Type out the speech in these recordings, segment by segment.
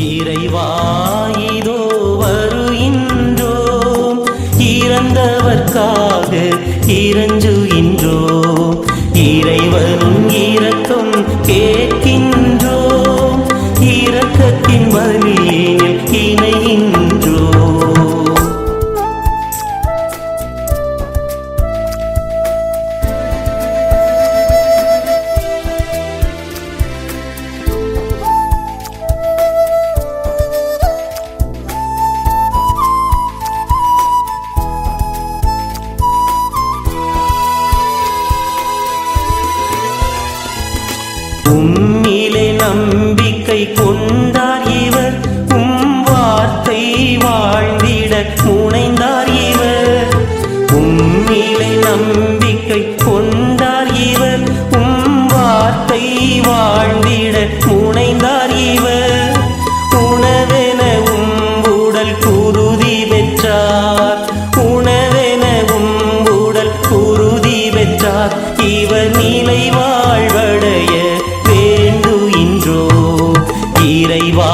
இறைவா இதோ வருகின்றோம், இறந்தவர்க்காக இறஞ்சுகின்றோம், இறைவனும் இரக்கம் கேட்கின்றோம், இரக்கத்தின் வழியில் இணைகின்றோம். உம்மிலே நம்பிக்கை கொண்டார் இவர், உம் வார்த்தை வாழ்ந்திட முனைந்தார் இவர். உம்மிலே நம்பிக்கை கொண்டார் இவர், உம் வார்த்தை வாழ்ந்திட முனைந்தார் இவர். உணவென உடல் குருதி பெற்றார், உணவென உடல் குருதி பெற்றார். இவர் நிலை வாழ்வடைய இறைவா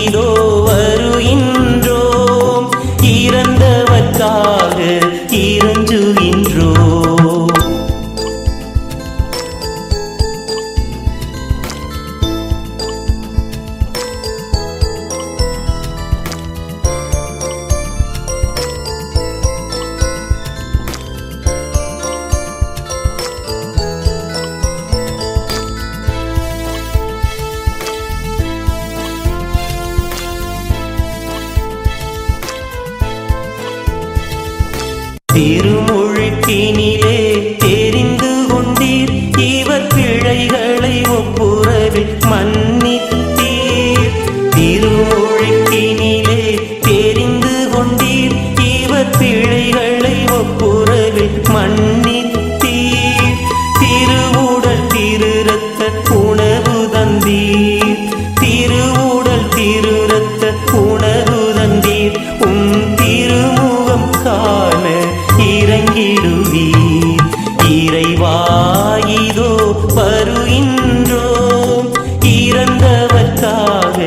இதோ வருகின்றோம், இறந்தவர்க்காக இறஞ்சுகின்றோம். திருமுழுக்கினிலே தெரிந்து கொண்டீர், இவர் பிழைகளை ஒப்புரவில் மன்னித்தீர். திருமுழுக்கினிலே தெரிந்து கொண்டீர், இவர் பிழைகளை ஒப்புரவில் மன்னித்தீர். திருவுடல் திரு இரத்த உணவு தந்தீர், திருவுடல் திரு இரத்த உணவு தந்தீர். உம் திருமுகம் காண இறங்கிடுவீர். இறைவா இதோ வருகின்றோம், இறந்தவர்க்காக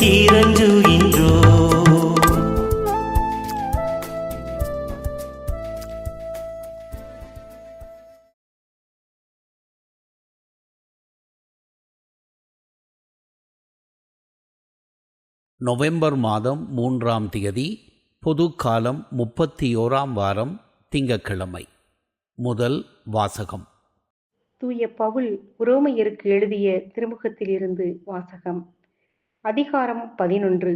இறஞ்சுகின்றோம். நவம்பர் மாதம் 3ஆம் தேதி, பொது காலம் 31ஆம் வாரம், திங்கட்கிழமை. முதல் வாசகம். தூய பவுல் உரோமையருக்கு எழுதிய திருமுகத்திலிருந்து வாசகம். அதிகாரம் 11.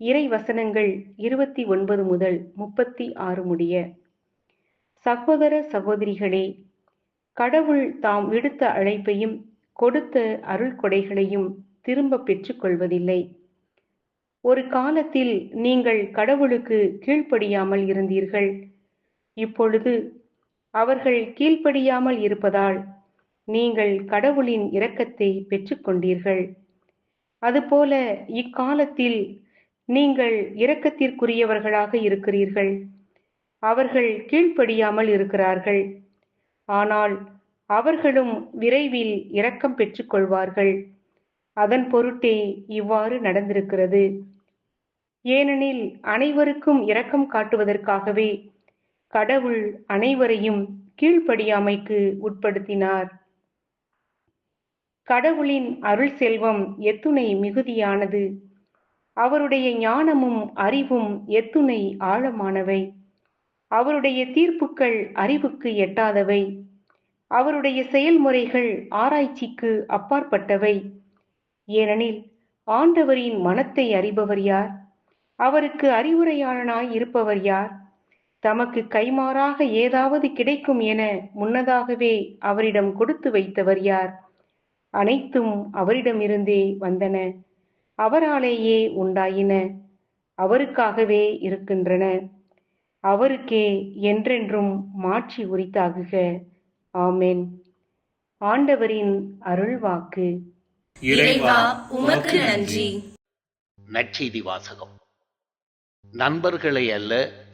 இறை வசனங்கள் 29 முதல் 36 முடிய. சகோதர சகோதரிகளே, கடவுள் தாம் விடுத்த அழைப்பையும் கொடுத்த அருள் கொடைகளையும் திரும்ப பெற்றுக்கொள்வதில்லை. ஒரு காலத்தில் நீங்கள் கடவுளுக்கு கீழ்ப்படியாமல் இருந்தீர்கள். இப்பொழுது அவர்கள் கீழ்ப்படியாமல் இருப்பதால் நீங்கள் கடவுளின் இரக்கத்தை பெற்றுக்கொண்டீர்கள். அதுபோல இக்காலத்தில் நீங்கள் இரக்கத்திற்குரியவர்களாக இருக்கிறீர்கள். அவர்கள் கீழ்ப்படியாமல் இருக்கிறார்கள், ஆனால் அவர்களும் விரைவில் இரக்கம் பெற்றுக்கொள்வார்கள். அதன் பொருட்டே இவ்வாறு நடந்திருக்கிறது. ஏனெனில் அனைவருக்கும் இரக்கம் காட்டுவதற்காகவே கடவுள் அனைவரையும் கீழ்ப்படியாமைக்கு உட்படுத்தினார். கடவுளின் அருள் செல்வம் எத்துணை மிகுதியானது, அவருடைய ஞானமும் அறிவும் எத்துணை ஆழமானவை. அவருடைய தீர்ப்புக்கள் அறிவுக்கு எட்டாதவை, அவருடைய செயல்முறைகள் ஆராய்ச்சிக்கு அப்பாற்பட்டவை. ஏனெனில் ஆண்டவரின் மனத்தை அறிபவர் யார்? அவருக்கு அறிவுரையாளனாய் இருப்பவர் யார்? தமக்கு கைமாறாக ஏதாவது கிடைக்கும் என முன்னதாகவே அவரிடம் கொடுத்து வைத்தவர் யார்? அனைத்தும் அவரிடமிருந்தே வந்தன, அவராலேயே உண்டாயின, அவருக்காகவே இருக்கின்றன. அவருக்கே என்றென்றும் மாட்சி உரித்தாகுக. ஆமென். ஆண்டவரின் அருள்வாக்கு. இறைவா உமக்கு நன்றி. நற்செய்தி வாசகம். நண்பர்களை அல்ல,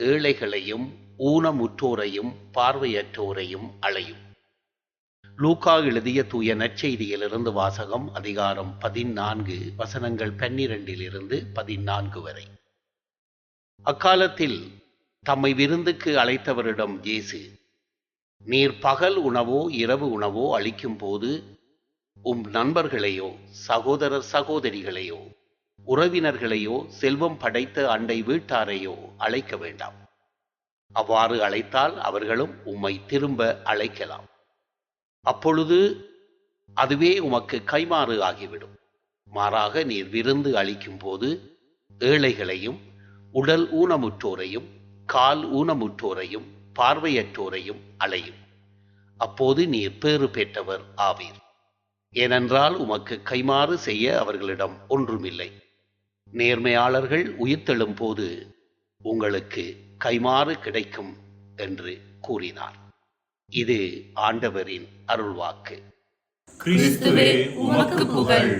ஏழைகளையும் ஊனமுற்றோரையும் பார்வையற்றோரையும் அழையும். லூக்கா எழுதிய தூய நற்செய்தியிலிருந்து வாசகம். அதிகாரம் 14 வசனங்கள் 12-14 வரை. அக்காலத்தில் தம்மை விருந்துக்கு அழைத்தவரிடம் இயேசு, நீர் பகல் உணவோ இரவு உணவோ அளிக்கும் போது நண்பர்களையோ சகோதரர் சகோதரிகளையோ உறவினர்களையோ செல்வம் படைத்த அண்டை வீட்டாரையோ அழைக்க வேண்டாம். அவ்வாறு அழைத்தால் அவர்களும் உம்மை திரும்ப அழைக்கலாம். அப்பொழுது அதுவே உமக்கு கைமாறு ஆகிவிடும். மாறாக நீர் விருந்து அளிக்கும் போது ஏழைகளையும் உடல் ஊனமுற்றோரையும் கால் ஊனமுற்றோரையும் பார்வையற்றோரையும் அழையும். அப்போது நீர் பேறு பெற்றவர் ஆவீர். ஏனென்றால் உமக்கு கைமாறு செய்ய அவர்களிடம் ஒன்றுமில்லை. நேர்மையாளர்கள் உயிர்த்தெழும் போது உங்களுக்கு கைமாறு கிடைக்கும் என்று கூறினார். இது ஆண்டவரின் அருள்வாக்கு. கிறிஸ்துவே உமக்கு புகழ்.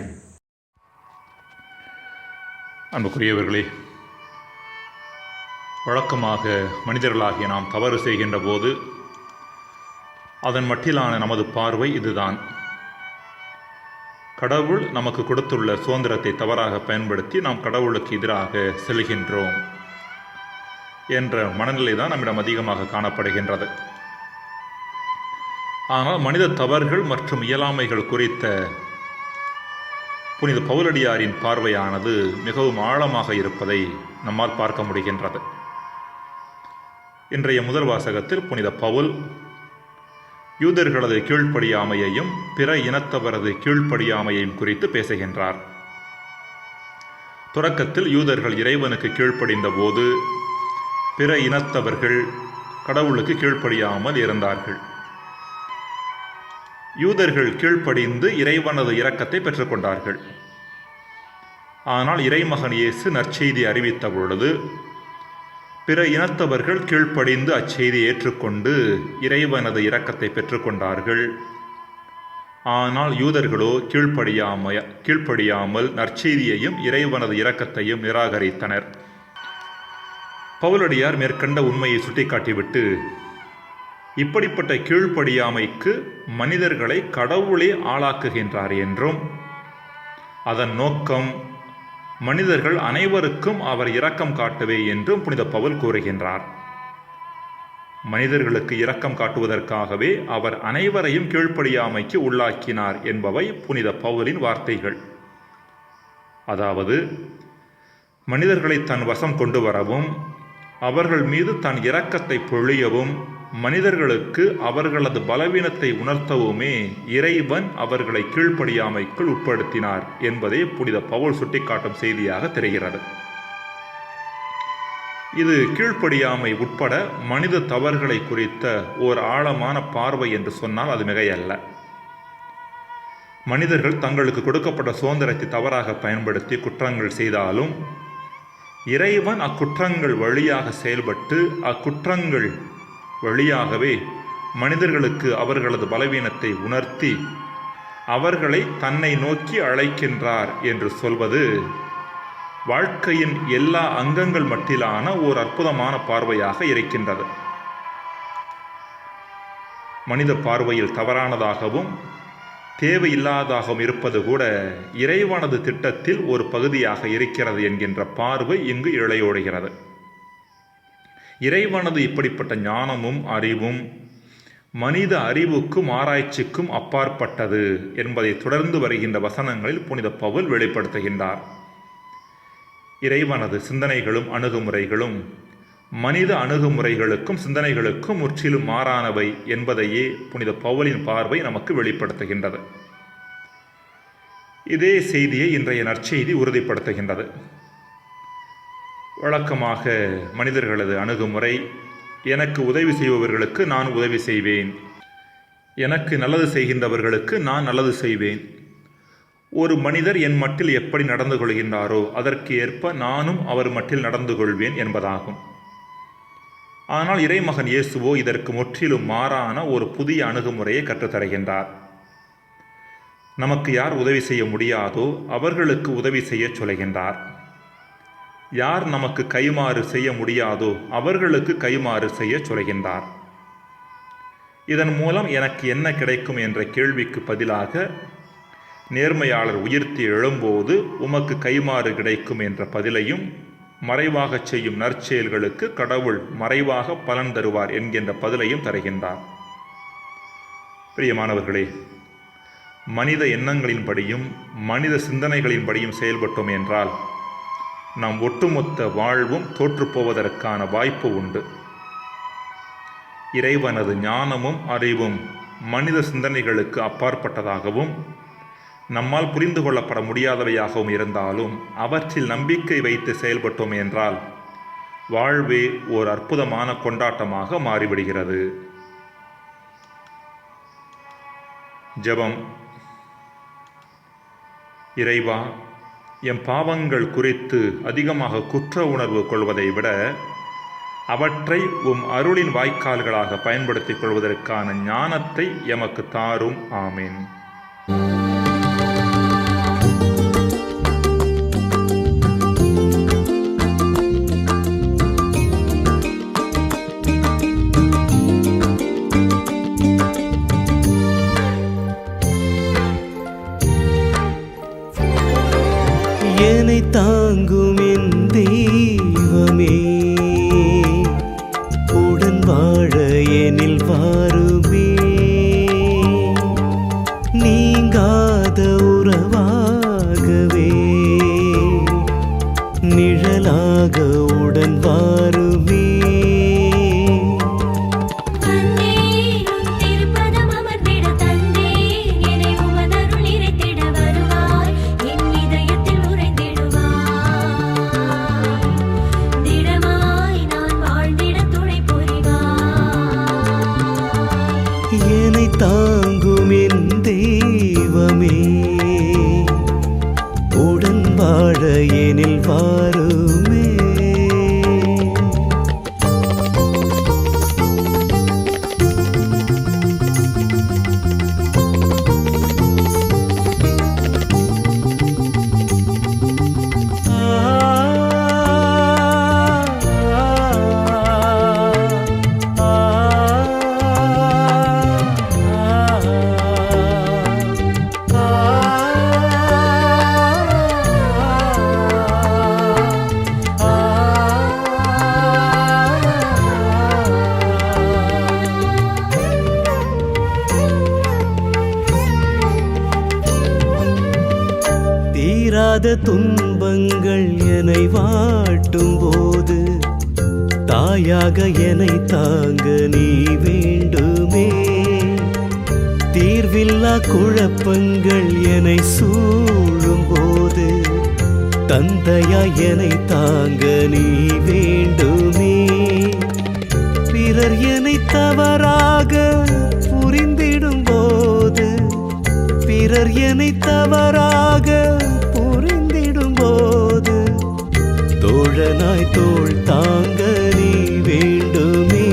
அன்புக்குரியவர்களே, வழக்கமாக மனிதர்களாகிய நாம் தவறு செய்கின்ற போது அதன் மட்டிலான நமது பார்வை இதுதான். கடவுள் நமக்கு கொடுத்துள்ள சுதந்திரத்தை தவறாக பயன்படுத்தி நாம் கடவுளுக்கு எதிராக செல்கின்றோம் என்ற மனநிலை தான் நம்மிடம் அதிகமாக காணப்படுகின்றது. ஆனால் மனித தவறுகள் மற்றும் இயலாமைகள் குறித்த புனித பவுலடியாரின் பார்வையானது மிகவும் ஆழமாக இருப்பதை நம்மால் பார்க்க முடிகின்றது. இன்றைய முதல் வாசகத்தில் புனித பவுல் யூதர்களது கீழ்ப்படியாமையையும் பிற இனத்தவரது கீழ்ப்படியாமையையும் குறித்து பேசுகின்றார். தொடக்கத்தில் யூதர்கள் இறைவனுக்கு கீழ்ப்படிந்த போது பிற இனத்தவர்கள் கடவுளுக்கு கீழ்ப்படியாமல் இருந்தார்கள். யூதர்கள் கீழ்ப்படிந்து இறைவனது இரக்கத்தை பெற்றுக்கொண்டார்கள். ஆனால் இறைமகன் இயேசு நற்செய்தி அறிவித்த பொழுது பிற இனத்தவர்கள் கீழ்ப்படிந்து அச்செய்தியை ஏற்றுக்கொண்டு இறைவனது இரக்கத்தை பெற்றுக்கொண்டார்கள். ஆனால் யூதர்களோ கீழ்ப்படியாமல் நற்செய்தியையும் இறைவனது இரக்கத்தையும் நிராகரித்தனர். பவுலடியார் மேற்கண்ட உண்மையை சுட்டிக்காட்டிவிட்டு, இப்படிப்பட்ட கீழ்ப்படியாமைக்கு மனிதர்களை கடவுளே ஆளாக்குகின்றார் என்றும் அதன் நோக்கம் மனிதர்கள் அனைவருக்கும் அவர் இரக்கம் காட்டவே என்றும் புனித பவுல் கூறுகின்றார். மனிதர்களுக்கு இரக்கம் காட்டுவதற்காகவே அவர் அனைவரையும் கீழ்ப்படியாமைக்கு உள்ளாக்கினார் என்பவை புனித பவுலின் வார்த்தைகள். அதாவது, மனிதர்களை தன் வசம் கொண்டு வரவும் அவர்கள் மீது தன் இரக்கத்தை பொழியவும் மனிதர்களுக்கு அவர்களது பலவீனத்தை உணர்த்தவுமே இறைவன் அவர்களை கீழ்ப்படியாமைக்குள் உட்படுத்தினார் என்பதே புனித பவுல் சுட்டிக்காட்டும் செய்தியாக தெரிகிறது. இது கீழ்ப்படியாமை உட்பட மனித தவறுகளை குறித்த ஓர் ஆழமான பார்வை என்று சொன்னால் அது மிகையல்ல. மனிதர்கள் தங்களுக்கு கொடுக்கப்பட்ட சுதந்திரத்தை தவறாக பயன்படுத்தி குற்றங்கள் செய்தாலும் இறைவன் அக்குற்றங்கள் வழியாக செயல்பட்டு அக்குற்றங்கள் வழியாகவே மனிதர்களுக்கு அவர்களது பலவீனத்தை உணர்த்தி அவர்களை தன்னை நோக்கி அழைக்கின்றார் என்று சொல்வது வாழ்க்கையின் எல்லா அங்கங்கள் மட்டிலான ஓர் அற்புதமான பார்வையாக இருக்கின்றது. மனித பார்வையில் தவறானதாகவும் தேவையில்லாததாகவும் இருப்பது கூட இறைவனது திட்டத்தில் ஒரு பகுதியாக இருக்கிறது என்கின்ற பார்வை இங்கு இழையோடுகிறது. இறைவனது இப்படிப்பட்ட ஞானமும் அறிவும் மனித அறிவுக்கும் ஆராய்ச்சிக்கும் அப்பாற்பட்டது என்பதை தொடர்ந்து வருகின்ற வசனங்களில் புனித பவுல் வெளிப்படுத்துகின்றார். இறைவனது சிந்தனைகளும் அணுகுமுறைகளும் மனித அணுகுமுறைகளுக்கும் சிந்தனைகளுக்கும் முற்றிலும் மாறானவை என்பதையே புனித பவுலின் பார்வை நமக்கு வெளிப்படுத்துகின்றது. இதே செய்தியை இன்றைய நற்செய்தி உறுதிப்படுத்துகின்றது. வழக்கமாக மனிதர்களது அணுகுமுறை, எனக்கு உதவி செய்பவர்களுக்கு நான் உதவி செய்வேன், எனக்கு நல்லது செய்கின்றவர்களுக்கு நான் நல்லது செய்வேன், ஒரு மனிதர் என் மட்டில் எப்படி நடந்து கொள்கின்றாரோ அதற்கு ஏற்ப நானும் அவர் மட்டில் நடந்து கொள்வேன் என்பதாகும். ஆனால் இறைமகன் இயேசுவோ இதற்கு முற்றிலும் மாறான ஒரு புதிய அணுகுமுறையை கற்றுத்தருகின்றார். நமக்கு யார் உதவி செய்ய முடியாதோ அவர்களுக்கு உதவி செய்ய சொல்கின்றார். யார் நமக்கு கைமாறு செய்ய முடியாதோ அவர்களுக்கு கைமாறு செய்ய சொல்கின்றார். இதன் மூலம் எனக்கு என்ன கிடைக்கும் என்ற கேள்விக்கு பதிலாக நேர்மையாளர் உயிர்த்தி எழும்போது உமக்கு கைமாறு கிடைக்கும் என்ற பதிலையும், மறைவாக செய்யும் நற்செயல்களுக்கு கடவுள் மறைவாக பலன் தருவார் என்கின்ற பதிலையும் தருகின்றார். பிரியமானவர்களே, மனித எண்ணங்களின்படியும் மனித சிந்தனைகளின்படியும் செயல்பட்டோம் என்றால் நம் ஒட்டுமொத்த வாழ்வும் தோற்றுப்போவதற்கான வாய்ப்பு உண்டு. இறைவனது ஞானமும் அறிவும் மனித சிந்தனைகளுக்கு அப்பாற்பட்டதாகவும் நம்மால் புரிந்து கொள்ளப்பட முடியாதவையாகவும் இருந்தாலும் அவற்றில் நம்பிக்கை வைத்து செயல்பட்டோம் என்றால் வாழ்வே ஓர் அற்புதமான கொண்டாட்டமாக மாறிவிடுகிறது. ஜெபம். இறைவா, எம் பாவங்கள் குறித்து அதிகமாக குற்ற உணர்வு கொள்வதை விட அவற்றை உம் அருளின் வாய்க்கால்களாக பயன்படுத்திக் கொள்வதற்கான ஞானத்தை எமக்கு தாரும். ஆமீன். என்னை தாங்கும் என் தெய்வமே, உடன் வாழ எனில் வாருமே, நீங்காத உறவாகவே நிழலாக உடன் வாருமே. என்னை தாங்கும் என் தெய்வமே, உடன் வாழ எனில் வாருமே. தீராத துன்பங்கள் என்னை வாட்டும் போது தாயாக என்னை தாங்க நீ வேண்டுமே. தீர்வில்லா குழப்பங்கள் என்னை சூழும் போது தந்தையா என்னை தாங்க நீ வேண்டுமே. பிறர் என்னை தவறாக புரிந்திடும் போது, பிறர் என்னை தவறாக புரிந்திடும் போது தோழனாய் தோள் தாங்க நீ வேண்டுமே.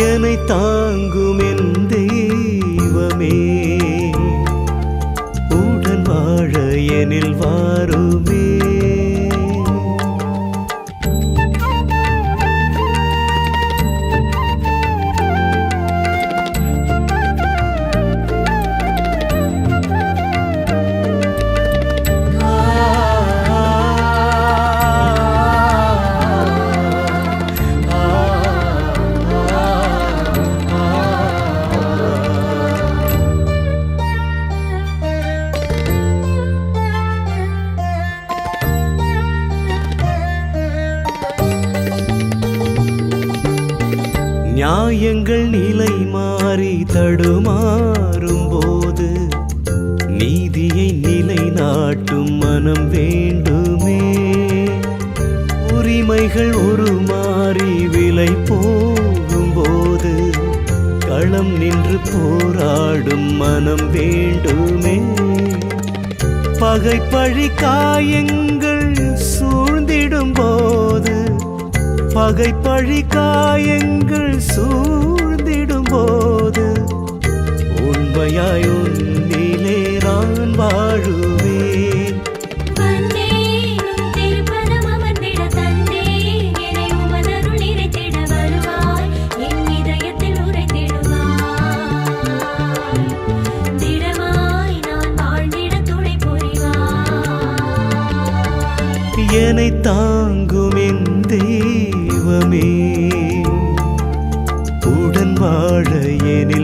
என்னை தாங்கும் என் தெய்வமே, உடன் வாழ எனில் வாருமே. நியாயங்கள் நிலை மாறி தடுமாறும் போது நீதியை நிலைநாட்டும் மனம் வேண்டுமே. உரிமைகள் உருமாறி விலை போகும் போது களம் நின்று போராடும் மனம் வேண்டுமே. பகை பழி காயங்கள் சூழ்ந்திடும் போது பகை பழி காயங்கள் சூழ்ந்திடும் போது உண்மையாய் உன்னிலே நான் வாழுவேன். வந்தேனும் திருப்பதம் அமர்ந்திட தந்தேன் என்னை உமதருள் நிறைத்திட வருவாய் என் இதயத்தில் உரைத்திடுவாய் திடமாய் நான் வாழ்ந்திட துணை புரிவாய். என்னை தாங்கும் என் தெய்வமே உடன் வாழ என்னை